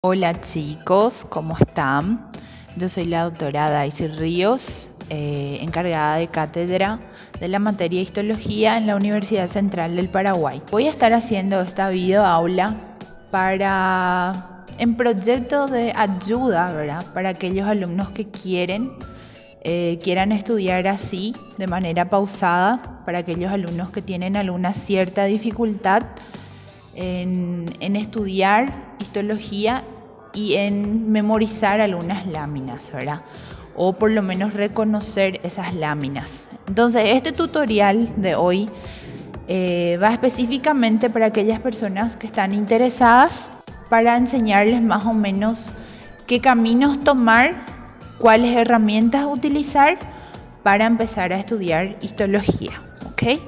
Hola chicos, ¿cómo están? Yo soy la doctora Daisy Ríos, encargada de cátedra de la materia Histología en la Universidad Central del Paraguay. Voy a estar haciendo esta video aula en proyecto de ayuda, ¿verdad? Para aquellos alumnos que quieran estudiar así, de manera pausada, para aquellos alumnos que tienen alguna cierta dificultad en estudiar histología y en memorizar algunas láminas, ¿verdad? O por lo menos reconocer esas láminas. Entonces, este tutorial de hoy va específicamente para aquellas personas que están interesadas para enseñarles más o menos qué caminos tomar, cuáles herramientas utilizar para empezar a estudiar histología, ¿ok?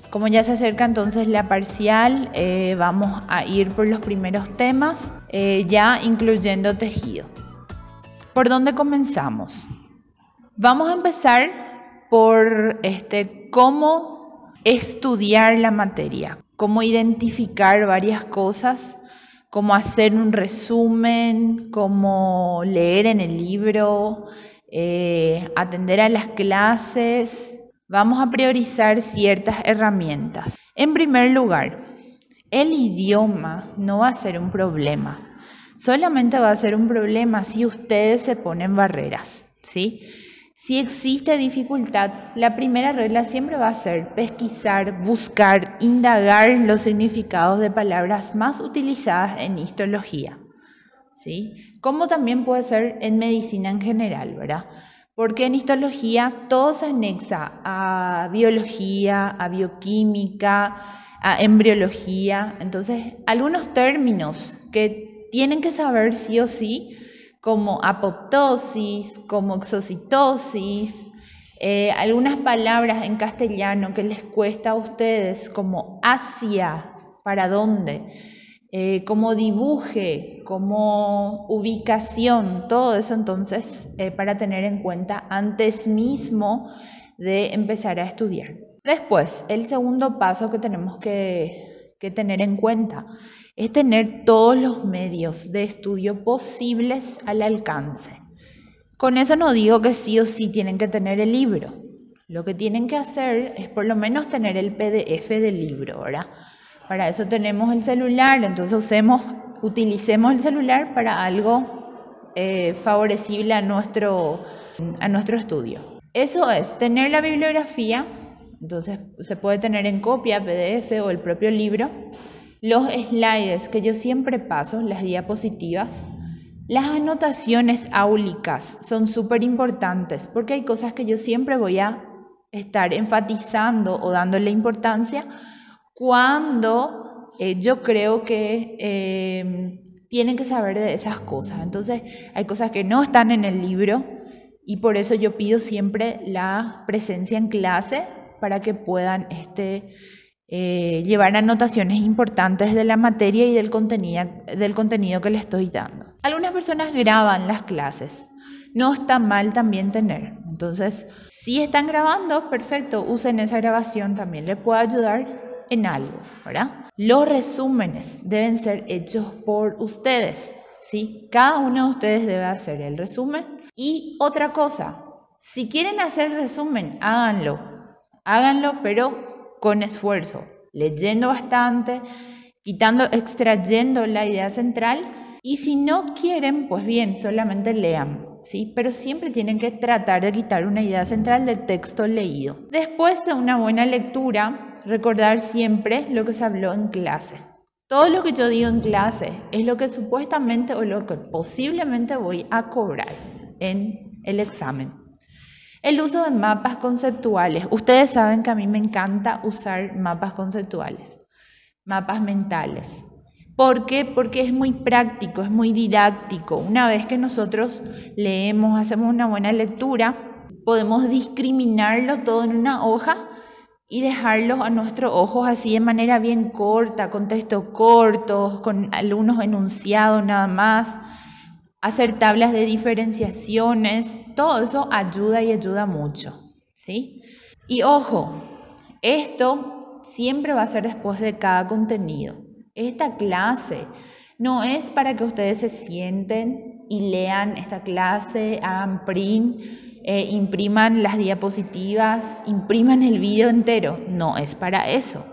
Como ya se acerca entonces la parcial, vamos a ir por los primeros temas, ya incluyendo tejido. ¿Por dónde comenzamos? Vamos a empezar por cómo estudiar la materia, cómo identificar varias cosas, cómo hacer un resumen, cómo leer en el libro, atender a las clases. Vamos a priorizar ciertas herramientas. En primer lugar, el idioma no va a ser un problema. Solamente va a ser un problema si ustedes se ponen barreras, ¿sí? Si existe dificultad, la primera regla siempre va a ser pesquisar, buscar, indagar los significados de palabras más utilizadas en histología, ¿sí? Como también puede ser en medicina en general, ¿verdad? Porque en histología todo se anexa a biología, a bioquímica, a embriología. Entonces, algunos términos que tienen que saber sí o sí, como apoptosis, como exocitosis, algunas palabras en castellano que les cuesta a ustedes, como hacia, para dónde, como dibuje, como ubicación, todo eso entonces para tener en cuenta antes mismo de empezar a estudiar. Después, el segundo paso que tenemos que tener en cuenta es tener todos los medios de estudio posibles al alcance. Con eso no digo que sí o sí tienen que tener el libro. Lo que tienen que hacer es por lo menos tener el PDF del libro, ¿verdad? Para eso tenemos el celular, entonces utilicemos el celular para algo favorecible a nuestro estudio. Eso es, tener la bibliografía, entonces se puede tener en copia, PDF o el propio libro, los slides que yo siempre paso, las diapositivas. Las anotaciones áulicas son súper importantes porque hay cosas que yo siempre voy a estar enfatizando o dándole importancia cuando yo creo que tienen que saber de esas cosas. Entonces, hay cosas que no están en el libro y por eso yo pido siempre la presencia en clase para que puedan llevar anotaciones importantes de la materia y del contenido que les estoy dando. Algunas personas graban las clases. No está mal también tener. Entonces, si están grabando, perfecto, usen esa grabación, también les puede ayudar en algo, ¿verdad? Los resúmenes deben ser hechos por ustedes, ¿sí? Cada uno de ustedes debe hacer el resumen. Y otra cosa, si quieren hacer el resumen, háganlo, pero con esfuerzo, leyendo bastante, extrayendo la idea central. Y si no quieren, pues bien, solamente lean, ¿sí? Pero siempre tienen que tratar de quitar una idea central del texto leído. Después de una buena lectura, recordar siempre lo que se habló en clase. Todo lo que yo digo en clase es lo que supuestamente o lo que posiblemente voy a cobrar en el examen. El uso de mapas conceptuales. Ustedes saben que a mí me encanta usar mapas conceptuales, mapas mentales. ¿Por qué? Porque es muy práctico, es muy didáctico. Una vez que nosotros leemos, hacemos una buena lectura, podemos discriminarlo todo en una hoja y dejarlo a nuestros ojos así de manera bien corta, con textos cortos, con algunos enunciados nada más, hacer tablas de diferenciaciones, todo eso ayuda y ayuda mucho, ¿sí? Y ojo, esto siempre va a ser después de cada contenido. Esta clase No es para que ustedes se sienten y lean esta clase, hagan print, impriman las diapositivas, impriman el video entero. No es para eso.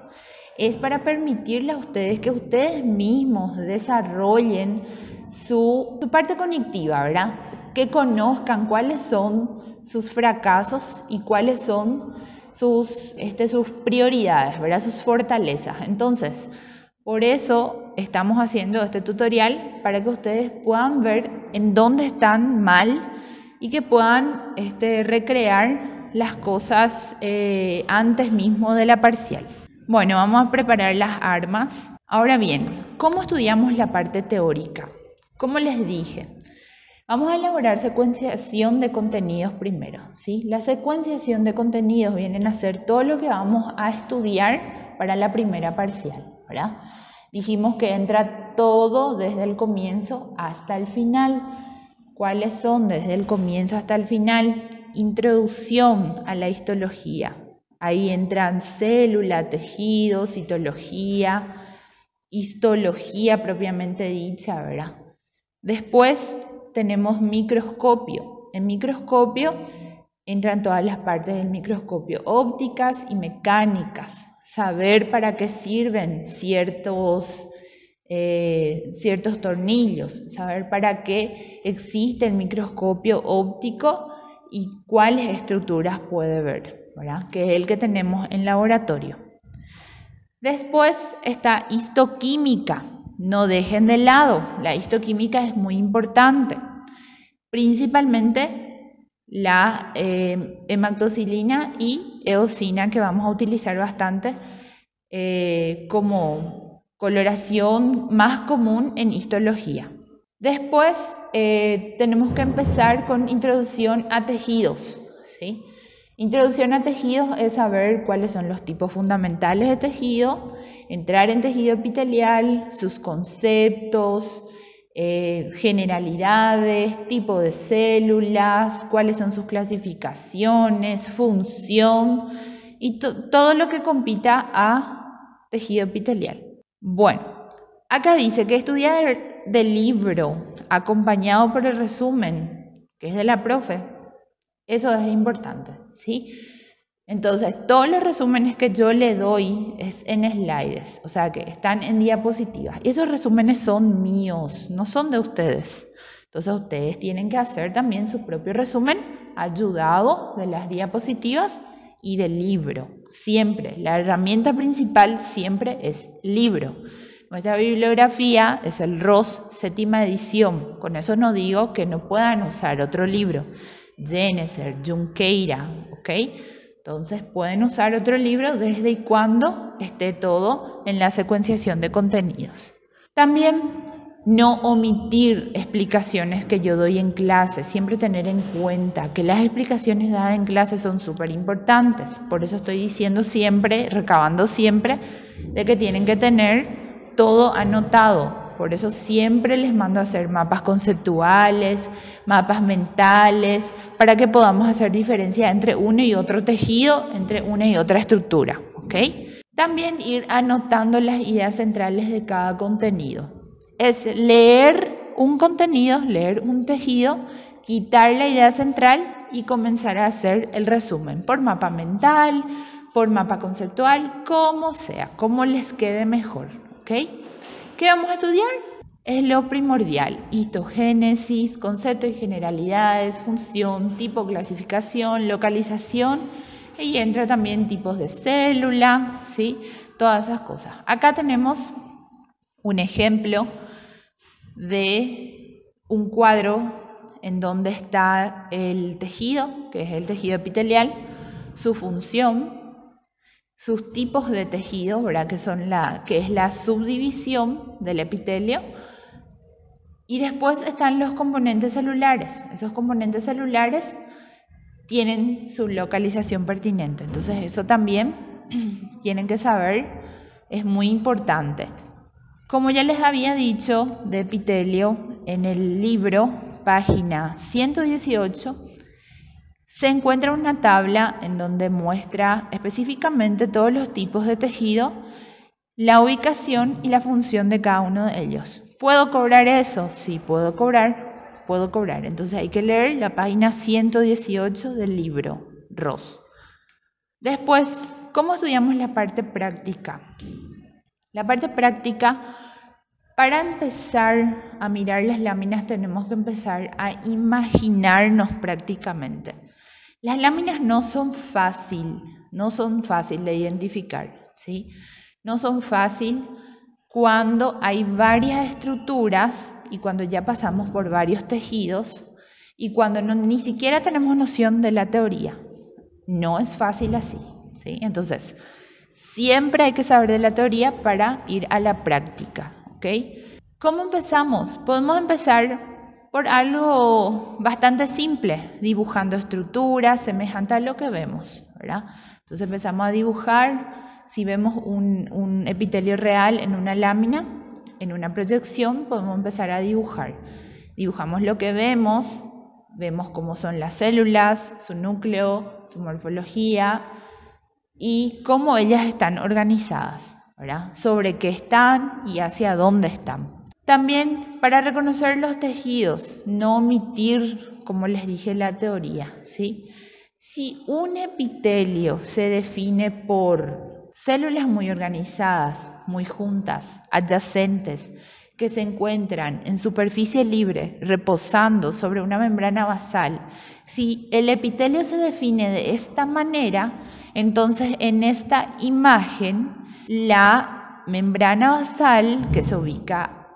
Es para permitirles a ustedes que ustedes mismos desarrollen su parte cognitiva, ¿verdad? Que conozcan cuáles son sus fracasos y cuáles son sus prioridades, ¿verdad? Sus fortalezas. Entonces, por eso estamos haciendo este tutorial para que ustedes puedan ver en dónde están mal y que puedan recrear las cosas antes mismo de la parcial. Bueno, vamos a preparar las armas. Ahora bien, ¿cómo estudiamos la parte teórica? Como les dije, vamos a elaborar secuenciación de contenidos primero, ¿sí? La secuenciación de contenidos vienen a ser todo lo que vamos a estudiar para la primera parcial, ¿verdad? Dijimos que entra todo desde el comienzo hasta el final. ¿Cuáles son desde el comienzo hasta el final? Introducción a la histología. Ahí entran célula, tejido, citología, histología propiamente dicha, ¿verdad? Después tenemos microscopio. En microscopio entran todas las partes del microscopio, ópticas y mecánicas. Saber para qué sirven ciertos tornillos, saber para qué existe el microscopio óptico y cuáles estructuras puede ver, ¿verdad? Que es el que tenemos en laboratorio. Después está histoquímica. No dejen de lado, la histoquímica es muy importante. Principalmente la hematoxilina y eosina, que vamos a utilizar bastante como coloración más común en histología. Después tenemos que empezar con introducción a tejidos, ¿sí? Introducción a tejidos es saber cuáles son los tipos fundamentales de tejido, entrar en tejido epitelial, sus conceptos, generalidades, tipo de células, cuáles son sus clasificaciones, función y todo lo que compita a tejido epitelial. Bueno, acá dice que estudiar del libro acompañado por el resumen, que es de la profe, eso es importante, ¿sí? Entonces, todos los resúmenes que yo le doy es en slides, o sea que están en diapositivas. Y esos resúmenes son míos, no son de ustedes. Entonces, ustedes tienen que hacer también su propio resumen ayudado de las diapositivas y del libro. Siempre, la herramienta principal siempre es libro. Nuestra bibliografía es el ROS 7ª edición. Con eso no digo que no puedan usar otro libro. Geneser, Junqueira, ¿ok? Entonces pueden usar otro libro desde y cuando esté todo en la secuenciación de contenidos. También no omitir explicaciones que yo doy en clase, siempre tener en cuenta que las explicaciones dadas en clase son súper importantes. Por eso estoy diciendo siempre, recabando siempre, de que tienen que tener todo anotado. Por eso siempre les mando a hacer mapas conceptuales, mapas mentales, para que podamos hacer diferencia entre uno y otro tejido, entre una y otra estructura, ¿ok? También ir anotando las ideas centrales de cada contenido. Es leer un contenido, leer un tejido, quitar la idea central y comenzar a hacer el resumen por mapa mental, por mapa conceptual, como sea, como les quede mejor, ¿ok? ¿Qué vamos a estudiar? Es lo primordial: histogénesis, conceptos y generalidades, función, tipo, clasificación, localización, y entra también tipos de célula, ¿sí? Todas esas cosas. Acá tenemos un ejemplo de un cuadro en donde está el tejido, que es el tejido epitelial, su función, sus tipos de tejido, ¿verdad? Que es la subdivisión del epitelio, y después están los componentes celulares. Esos componentes celulares tienen su localización pertinente, entonces eso también tienen que saber, es muy importante. Como ya les había dicho de epitelio, en el libro, página 118, se encuentra una tabla en donde muestra específicamente todos los tipos de tejido, la ubicación y la función de cada uno de ellos. ¿Puedo cobrar eso? Sí, puedo cobrar. Entonces hay que leer la página 118 del libro Ross. Después, ¿cómo estudiamos la parte práctica? La parte práctica, para empezar a mirar las láminas tenemos que empezar a imaginarnos prácticamente. Las láminas no son fácil de identificar, ¿sí? No son fácil cuando hay varias estructuras y cuando ya pasamos por varios tejidos y cuando ni siquiera tenemos noción de la teoría. No es fácil así, ¿sí? Entonces, siempre hay que saber de la teoría para ir a la práctica, ¿ok? ¿Cómo empezamos? Podemos empezar por algo bastante simple, dibujando estructuras semejante a lo que vemos, ¿verdad? Entonces empezamos a dibujar. Si vemos un epitelio real en una lámina, en una proyección, podemos empezar a dibujar. Dibujamos lo que vemos cómo son las células, su núcleo, su morfología y cómo ellas están organizadas, ¿verdad? Sobre qué están y hacia dónde están. También para reconocer los tejidos, no omitir, como les dije, la teoría, ¿sí? Si un epitelio se define por células muy organizadas, muy juntas, adyacentes, que se encuentran en superficie libre, reposando sobre una membrana basal, si el epitelio se define de esta manera, entonces en esta imagen la membrana basal, que se ubica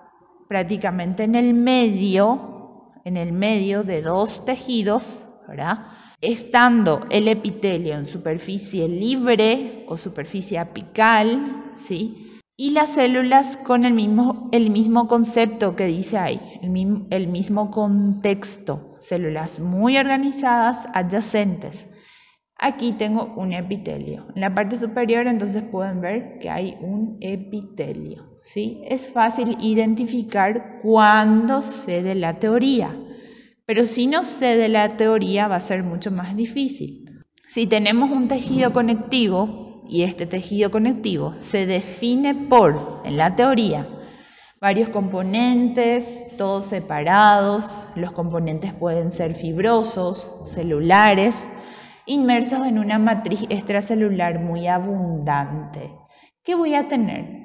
prácticamente en el medio de dos tejidos, ¿verdad? Estando el epitelio en superficie libre o superficie apical, ¿sí? Y las células con el mismo concepto que dice ahí, el mismo contexto, células muy organizadas, adyacentes. Aquí tengo un epitelio. En la parte superior entonces pueden ver que hay un epitelio, ¿sí? Es fácil identificar cuando sé de la teoría, pero si no sé de la teoría va a ser mucho más difícil. Si tenemos un tejido conectivo y este tejido conectivo se define por, en la teoría, varios componentes, todos separados, los componentes pueden ser fibrosos, celulares, inmersos en una matriz extracelular muy abundante. ¿Qué voy a tener?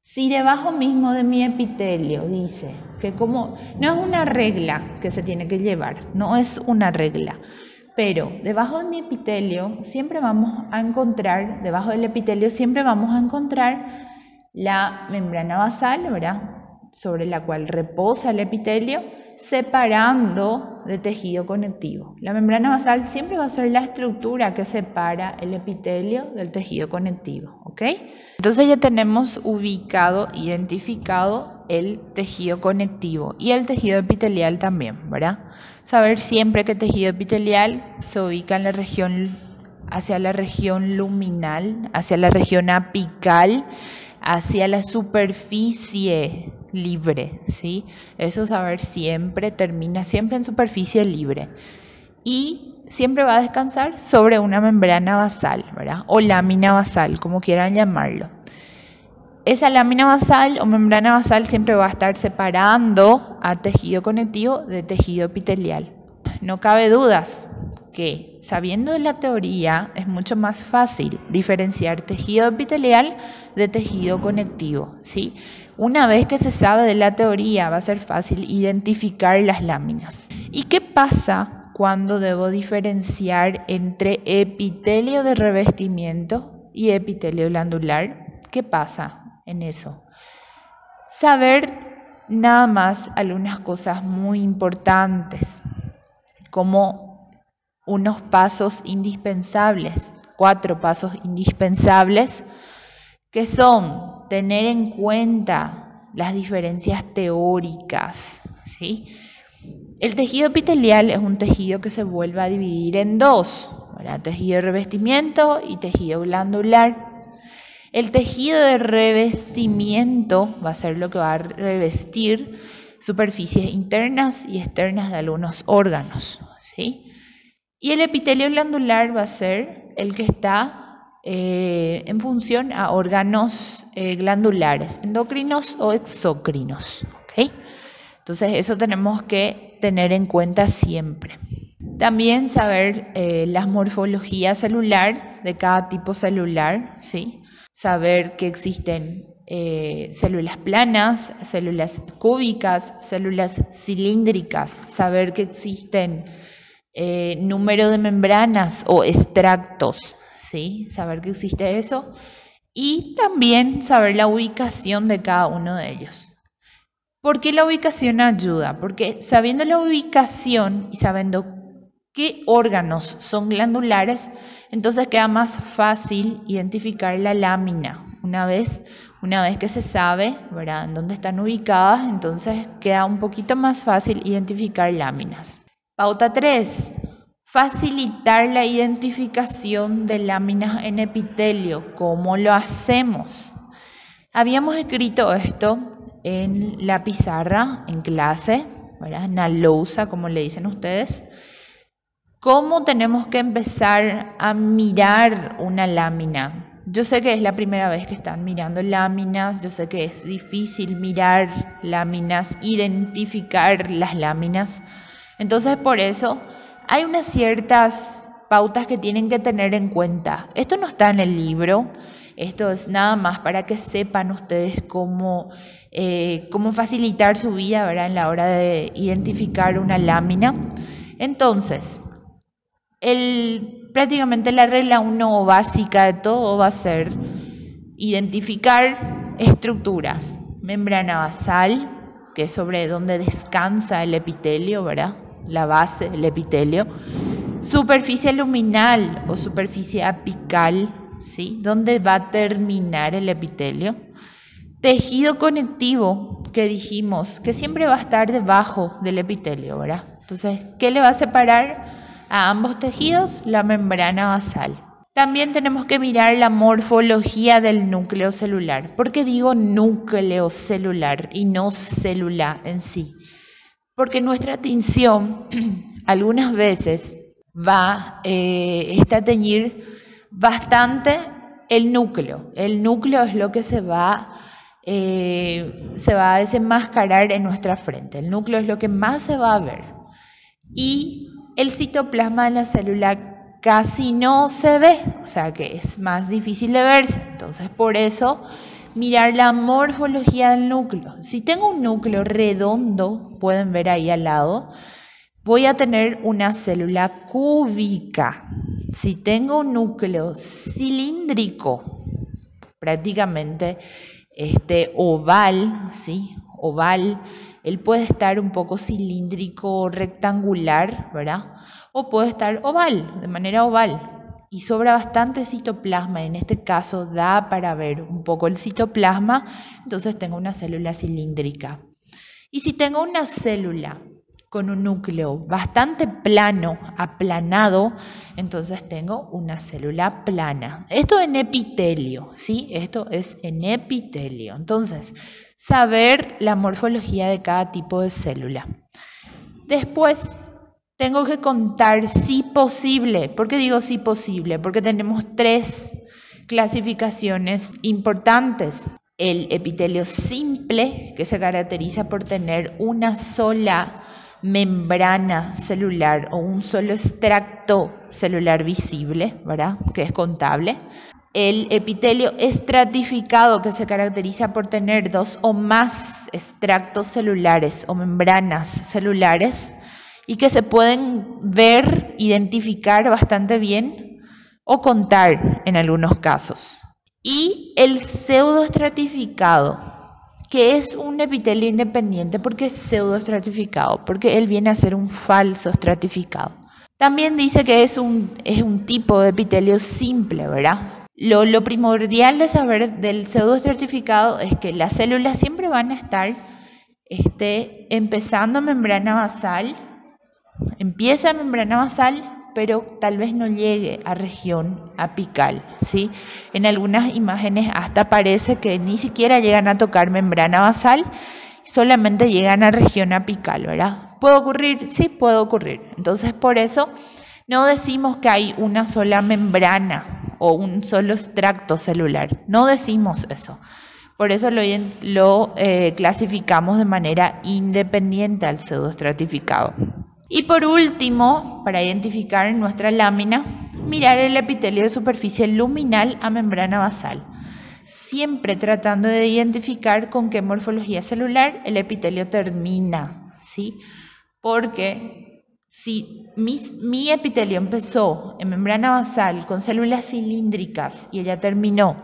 Si debajo mismo de mi epitelio dice que no es una regla que se tiene que llevar, no es una regla, pero debajo de mi epitelio siempre vamos a encontrar, debajo del epitelio siempre vamos a encontrar la membrana basal, ¿verdad? Sobre la cual reposa el epitelio, separando de tejido conectivo. La membrana basal siempre va a ser la estructura que separa el epitelio del tejido conectivo, ¿ok? Entonces ya tenemos ubicado, identificado el tejido conectivo y el tejido epitelial también, ¿verdad? Saber siempre que el tejido epitelial se ubica en la región, hacia la región luminal, hacia la región apical, hacia la superficie libre, ¿sí? Eso saber siempre, termina siempre en superficie libre. Y siempre va a descansar sobre una membrana basal, ¿verdad? O lámina basal, como quieran llamarlo. Esa lámina basal o membrana basal siempre va a estar separando a tejido conectivo de tejido epitelial. No cabe dudas que sabiendo de la teoría es mucho más fácil diferenciar tejido epitelial de tejido conectivo, ¿sí? Una vez que se sabe de la teoría va a ser fácil identificar las láminas. ¿Y qué pasa cuando debo diferenciar entre epitelio de revestimiento y epitelio glandular? ¿Qué pasa en eso? Saber nada más algunas cosas muy importantes, como unos pasos indispensables, 4 pasos indispensables, que son tener en cuenta las diferencias teóricas, ¿sí? El tejido epitelial es un tejido que se vuelve a dividir en dos, ¿verdad? Tejido de revestimiento y tejido glandular. El tejido de revestimiento va a ser lo que va a revestir superficies internas y externas de algunos órganos, ¿sí? Y el epitelio glandular va a ser el que está en función a órganos glandulares, endocrinos o exócrinos. ¿Okay? Entonces eso tenemos que tener en cuenta siempre. También saber la morfología celular de cada tipo celular, ¿sí? Saber que existen células planas, células cúbicas, células cilíndricas, saber que existen número de membranas o extractos, ¿sí? Saber que existe eso y también saber la ubicación de cada uno de ellos. ¿Por qué la ubicación ayuda? Porque sabiendo la ubicación y sabiendo qué órganos son glandulares, entonces queda más fácil identificar la lámina. Una vez que se sabe, ¿verdad?, en dónde están ubicadas, entonces queda un poquito más fácil identificar láminas. Pauta 3. Facilitar la identificación de láminas en epitelio. ¿Cómo lo hacemos? Habíamos escrito esto en la pizarra, en clase, ¿verdad?, en la lousa, como le dicen ustedes. ¿Cómo tenemos que empezar a mirar una lámina? Yo sé que es la primera vez que están mirando láminas, yo sé que es difícil mirar láminas, identificar las láminas. Entonces, por eso, hay unas ciertas pautas que tienen que tener en cuenta. Esto no está en el libro, esto es nada más para que sepan ustedes cómo facilitar su vida, ¿verdad?, en la hora de identificar una lámina. Entonces, prácticamente la regla 1 básica de todo va a ser identificar estructuras. Membrana basal, que es sobre donde descansa el epitelio, ¿verdad?, la base del epitelio. Superficie luminal o superficie apical, ¿sí?, donde va a terminar el epitelio. Tejido conectivo, que dijimos que siempre va a estar debajo del epitelio, ¿verdad? Entonces, ¿qué le va a separar a ambos tejidos? La membrana basal. También tenemos que mirar la morfología del núcleo celular. ¿Por qué digo núcleo celular y no célula en sí? Porque nuestra atención algunas veces va a teñir bastante el núcleo. El núcleo es lo que se va a desenmascarar en nuestra frente. El núcleo es lo que más se va a ver. Y el citoplasma de la célula casi no se ve, o sea que es más difícil de verse. Entonces, por eso, mirar la morfología del núcleo. Si tengo un núcleo redondo, pueden ver ahí al lado, voy a tener una célula cúbica. Si tengo un núcleo cilíndrico, prácticamente oval, ¿sí?, oval, él puede estar un poco cilíndrico, rectangular, ¿verdad?, o puede estar oval, de manera oval. Y sobra bastante citoplasma, en este caso da para ver un poco el citoplasma, entonces tengo una célula cilíndrica. Y si tengo una célula con un núcleo bastante plano, aplanado, entonces tengo una célula plana. Esto en epitelio, ¿sí? Esto es en epitelio. Entonces, saber la morfología de cada tipo de célula. Después, tengo que contar si posible. ¿Por qué digo si posible? Porque tenemos 3 clasificaciones importantes. El epitelio simple, que se caracteriza por tener una sola membrana celular o un solo extracto celular visible, ¿verdad?, que es contable. El epitelio estratificado, que se caracteriza por tener 2 o más extractos celulares o membranas celulares y que se pueden ver, identificar bastante bien o contar en algunos casos. Y el pseudoestratificado, que es un epitelio independiente. ¿Por qué es pseudoestratificado? Porque él viene a ser un falso estratificado. También dice que es un tipo de epitelio simple, ¿verdad? Lo primordial de saber del pseudoestratificado es que las células siempre van a estar empezando membrana basal, empieza membrana basal, pero tal vez no llegue a región apical, ¿sí? En algunas imágenes hasta parece que ni siquiera llegan a tocar membrana basal, solamente llegan a región apical, ¿verdad? ¿Puede ocurrir? Sí, puede ocurrir. Entonces, por eso no decimos que hay una sola membrana o un solo extracto celular. No decimos eso. Por eso lo clasificamos de manera independiente al pseudoestratificado. Y por último, para identificar nuestra lámina, mirar el epitelio de superficie luminal a membrana basal, siempre tratando de identificar con qué morfología celular el epitelio termina, ¿sí? Porque si mi epitelio empezó en membrana basal con células cilíndricas y ella terminó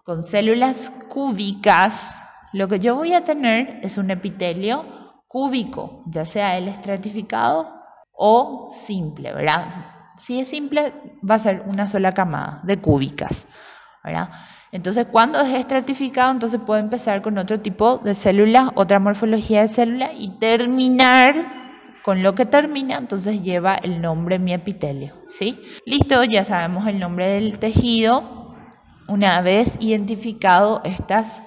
con células cúbicas, lo que yo voy a tener es un epitelio cúbico, ya sea el estratificado o simple, ¿verdad? Si es simple, va a ser una sola camada de cúbicas, ¿verdad? Entonces, cuando es estratificado, entonces puedo empezar con otro tipo de célula, otra morfología de célula y terminar con lo que termina, entonces lleva el nombre mi epitelio, ¿sí? Listo, ya sabemos el nombre del tejido. Una vez identificado estas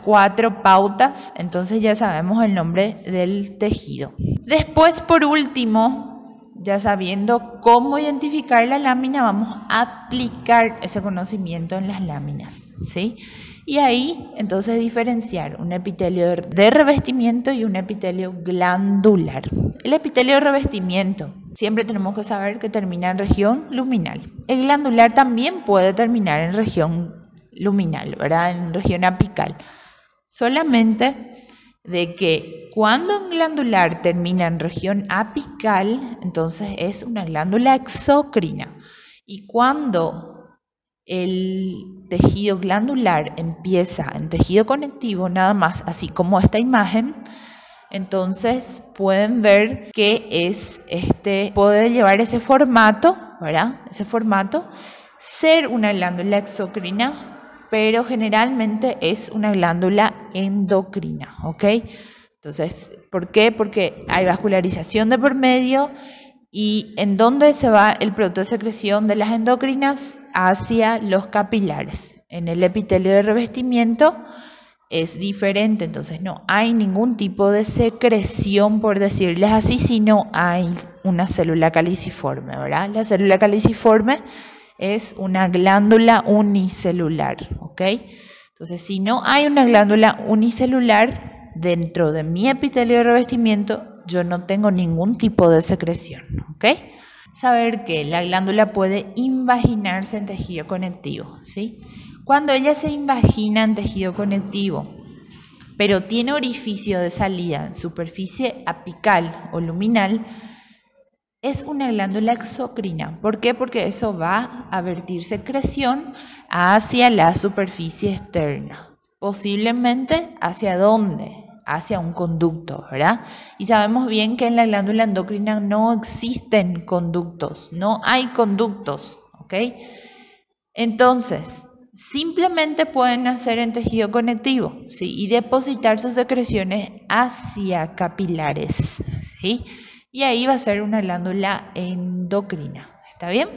4 pautas, entonces ya sabemos el nombre del tejido. Después, por último, ya sabiendo cómo identificar la lámina, vamos a aplicar ese conocimiento en las láminas, ¿sí? Y ahí, entonces, diferenciar un epitelio de revestimiento y un epitelio glandular. El epitelio de revestimiento, siempre tenemos que saber que termina en región luminal. El glandular también puede terminar en región luminal, ¿verdad? En región apical. Solamente de que cuando un glandular termina en región apical, entonces es una glándula exocrina. Y cuando el tejido glandular empieza en tejido conectivo, nada más, así como esta imagen, entonces pueden ver que es puede llevar ese formato, ¿verdad? Ese formato, ser una glándula exocrina, pero generalmente es una glándula endocrina, ¿ok? Entonces, ¿por qué? Porque hay vascularización de por medio y ¿en dónde se va el producto de secreción de las endocrinas? Hacia los capilares. En el epitelio de revestimiento es diferente, entonces no hay ningún tipo de secreción, por decirles así, sino hay una célula caliciforme, ¿verdad? La célula caliciforme es una glándula unicelular, ¿ok? Entonces, si no hay una glándula unicelular dentro de mi epitelio de revestimiento, yo no tengo ningún tipo de secreción, ¿ok? Saber que la glándula puede invaginarse en tejido conectivo, ¿sí? Cuando ella se invagina en tejido conectivo, pero tiene orificio de salida en superficie apical o luminal, es una glándula exocrina. ¿Por qué? Porque eso va a vertir secreción hacia la superficie externa. Posiblemente, ¿hacia dónde? Hacia un conducto, ¿verdad? Y sabemos bien que en la glándula endocrina no existen conductos, no hay conductos, ¿ok? Entonces, simplemente pueden nacer en tejido conectivo, ¿sí? Y depositar sus secreciones hacia capilares, ¿sí? Y ahí va a ser una glándula endocrina, ¿está bien?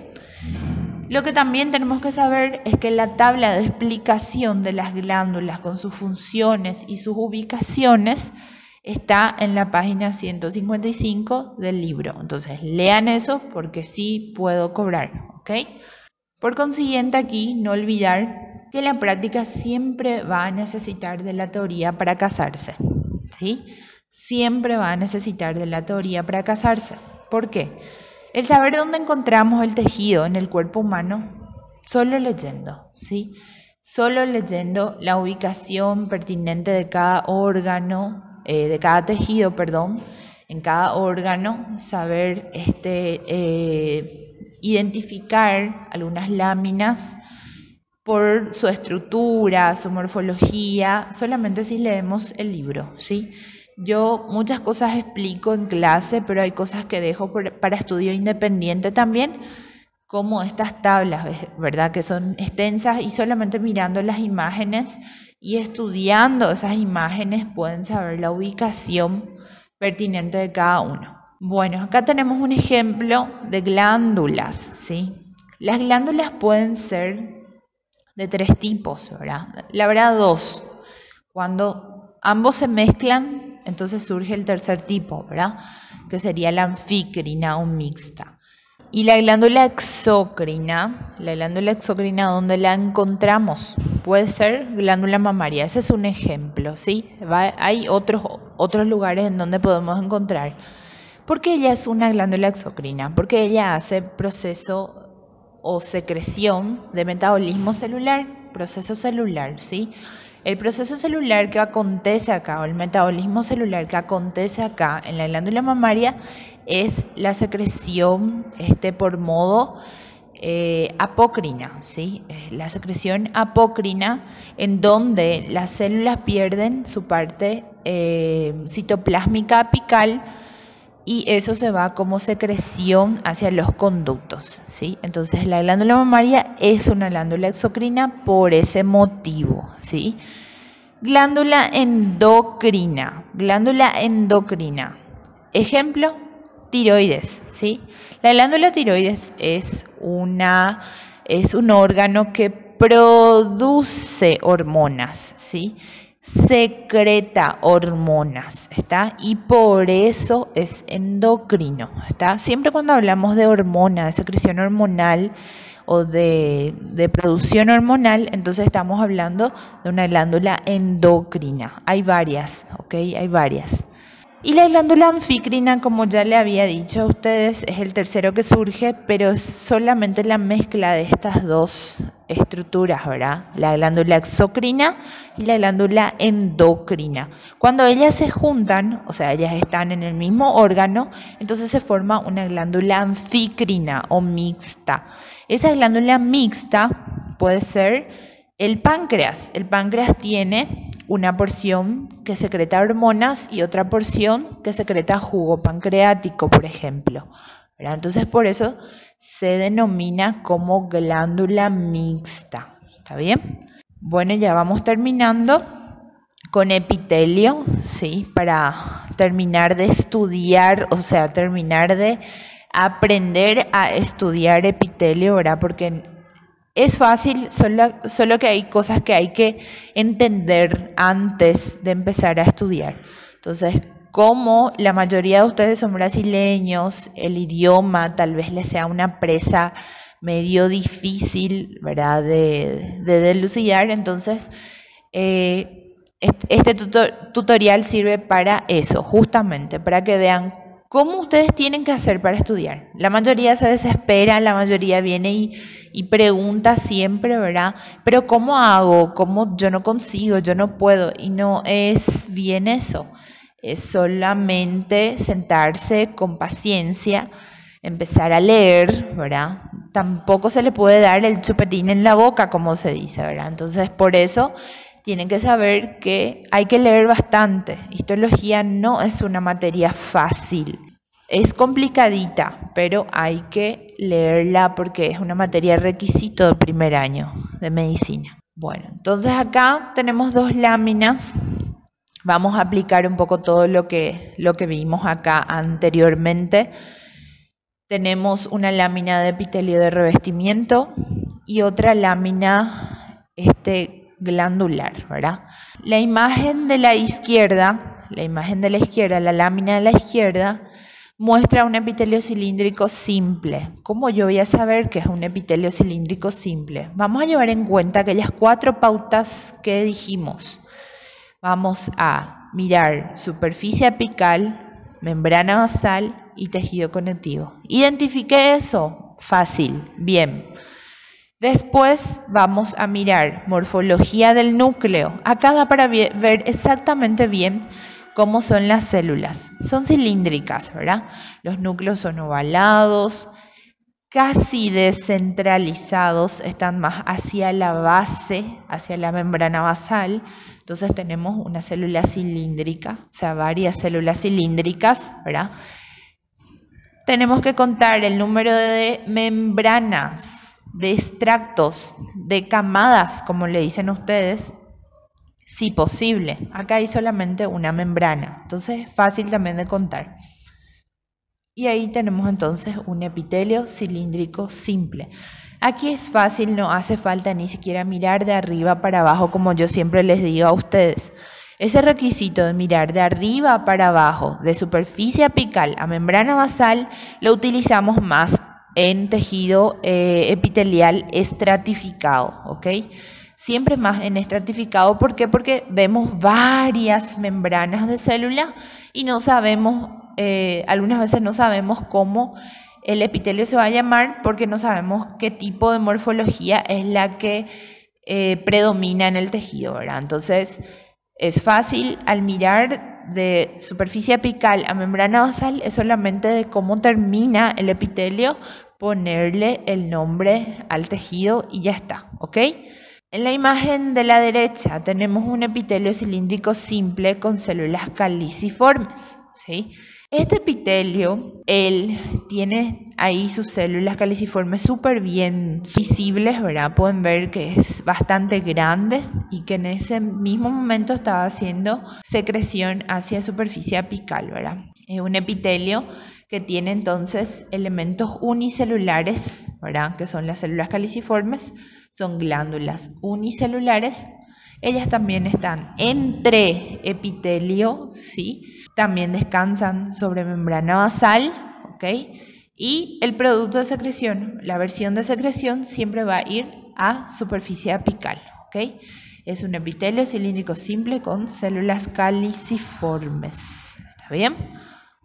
Lo que también tenemos que saber es que la tabla de explicación de las glándulas con sus funciones y sus ubicaciones está en la página 155 del libro. Entonces, lean eso porque sí puedo cobrar, ¿ok? Por consiguiente, aquí no olvidar que la práctica siempre va a necesitar de la teoría para casarse, ¿sí? Siempre va a necesitar de la teoría para casarse. ¿Por qué? El saber dónde encontramos el tejido en el cuerpo humano, solo leyendo, ¿sí? Solo leyendo la ubicación pertinente de cada órgano, de cada tejido, perdón, en cada órgano, saber identificar algunas láminas por su estructura, su morfología, solamente si leemos el libro, ¿sí? Yo muchas cosas explico en clase, pero hay cosas que dejo para estudio independiente también, como estas tablas, ¿verdad? Que son extensas y solamente mirando las imágenes y estudiando esas imágenes pueden saber la ubicación pertinente de cada uno. Bueno, acá tenemos un ejemplo de glándulas, ¿sí? Las glándulas pueden ser de 3 tipos, ¿verdad? La verdad 2. Cuando ambos se mezclan, entonces surge el tercer tipo, ¿verdad? Que sería la anficrina o mixta. Y la glándula exócrina, ¿dónde la encontramos? Puede ser glándula mamaria, ese es un ejemplo, ¿sí? Hay otros lugares en donde podemos encontrar. ¿Por qué ella es una glándula exócrina? Porque ella hace proceso o secreción de metabolismo celular, proceso celular, ¿sí? El proceso celular que acontece acá, o el metabolismo celular que acontece acá en la glándula mamaria, es la secreción por modo apócrina, ¿sí? La secreción apócrina, en donde las células pierden su parte citoplásmica apical, y eso se va como secreción hacia los conductos, ¿sí? Entonces la glándula mamaria es una glándula exocrina por ese motivo, ¿sí? Glándula endocrina. Ejemplo, tiroides, ¿sí? La glándula tiroides es un órgano que produce hormonas, ¿sí? Secreta hormonas, ¿está? Y por eso es endocrino, ¿está? Siempre cuando hablamos de hormona, de secreción hormonal o de producción hormonal, entonces estamos hablando de una glándula endocrina. Hay varias, ¿ok? Hay varias. Y la glándula anficrina, como ya le había dicho a ustedes, es el tercero que surge, pero es solamente la mezcla de estas dos estructuras, ¿verdad? La glándula exocrina y la glándula endocrina. Cuando ellas se juntan, o sea, ellas están en el mismo órgano, entonces se forma una glándula anficrina o mixta. Esa glándula mixta puede ser el páncreas. El páncreas tiene una porción que secreta hormonas y otra porción que secreta jugo pancreático, por ejemplo, ¿verdad? Entonces, por eso se denomina como glándula mixta. ¿Está bien? Bueno, ya vamos terminando con epitelio, ¿sí? Para terminar de estudiar, o sea, terminar de aprender a estudiar epitelio, ¿verdad? Porque es fácil, solo que hay cosas que hay que entender antes de empezar a estudiar. Entonces, como la mayoría de ustedes son brasileños, el idioma tal vez les sea una presa medio difícil, ¿verdad?, de dilucidar. Entonces, este tutorial sirve para eso, justamente, para que vean ¿cómo ustedes tienen que hacer para estudiar? La mayoría se desespera, la mayoría viene y pregunta siempre, ¿verdad? Pero ¿cómo hago? ¿Cómo yo no consigo? Yo no puedo. Y no es bien eso. Es solamente sentarse con paciencia, empezar a leer, ¿verdad? Tampoco se le puede dar el chupetín en la boca, como se dice, ¿verdad? Entonces, por eso tienen que saber que hay que leer bastante. Histología no es una materia fácil. Es complicadita, pero hay que leerla porque es una materia requisito del primer año de medicina. Bueno, entonces acá tenemos dos láminas. Vamos a aplicar un poco todo lo que vimos acá anteriormente. Tenemos una lámina de epitelio de revestimiento y otra lámina glandular, ¿verdad? La imagen de la izquierda, la lámina de la izquierda, muestra un epitelio cilíndrico simple. ¿Cómo yo voy a saber que es un epitelio cilíndrico simple? Vamos a llevar en cuenta aquellas 4 pautas que dijimos. Vamos a mirar superficie apical, membrana basal y tejido conectivo. ¿Identifiqué eso? Fácil, bien. Después vamos a mirar morfología del núcleo. Acá da para ver exactamente bien cómo son las células. Son cilíndricas, ¿verdad? Los núcleos son ovalados, casi descentralizados, están más hacia la base, hacia la membrana basal. Entonces tenemos una célula cilíndrica, o sea, varias células cilíndricas, ¿verdad? Tenemos que contar el número de membranas, de extractos, de camadas, como le dicen ustedes, si posible. Acá hay solamente una membrana, entonces es fácil también de contar. Y ahí tenemos entonces un epitelio cilíndrico simple. Aquí es fácil, no hace falta ni siquiera mirar de arriba para abajo, como yo siempre les digo a ustedes. Ese requisito de mirar de arriba para abajo, de superficie apical a membrana basal, lo utilizamos más en tejido epitelial estratificado, ¿ok? Siempre más en estratificado, ¿por qué? Porque vemos varias membranas de células y no sabemos, algunas veces no sabemos cómo el epitelio se va a llamar porque no sabemos qué tipo de morfología es la que predomina en el tejido, ¿verdad? Entonces, es fácil al mirar de superficie apical a membrana basal, es solamente de cómo termina el epitelio, ponerle el nombre al tejido y ya está, ¿ok? En la imagen de la derecha tenemos un epitelio cilíndrico simple con células caliciformes, ¿sí? Este epitelio, él tiene ahí sus células caliciformes súper bien visibles, ¿verdad? Pueden ver que es bastante grande y que en ese mismo momento estaba haciendo secreción hacia superficie apical, ¿verdad? Es un epitelio que tiene entonces elementos unicelulares, ¿verdad? Que son las células caliciformes, son glándulas unicelulares. Ellas también están entre epitelio, ¿sí? También descansan sobre membrana basal, ¿ok? Y el producto de secreción, la versión de secreción, siempre va a ir a superficie apical, ¿ok? Es un epitelio cilíndrico simple con células caliciformes. ¿Está bien?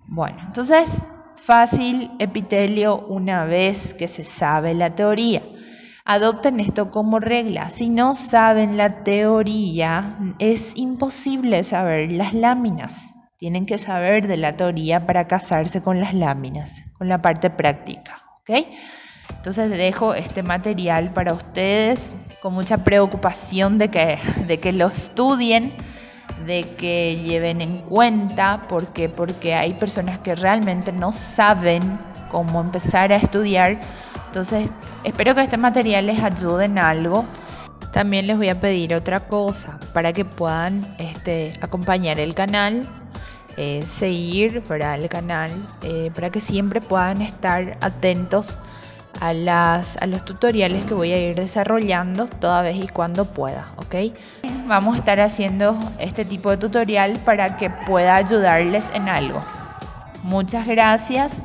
Bueno, entonces, fácil epitelio una vez que se sabe la teoría. Adopten esto como regla. Si no saben la teoría, es imposible saber las láminas. Tienen que saber de la teoría para casarse con las láminas, con la parte práctica, ¿ok? Entonces dejo este material para ustedes con mucha preocupación de que lo estudien, de que lleven en cuenta, ¿por qué? Porque hay personas que realmente no saben cómo empezar a estudiar. Entonces, espero que este material les ayude en algo. También les voy a pedir otra cosa para que puedan acompañar el canal, seguir para el canal, para que siempre puedan estar atentos a los tutoriales que voy a ir desarrollando toda vez y cuando pueda, ¿ok? Vamos a estar haciendo este tipo de tutorial para que pueda ayudarles en algo. Muchas gracias.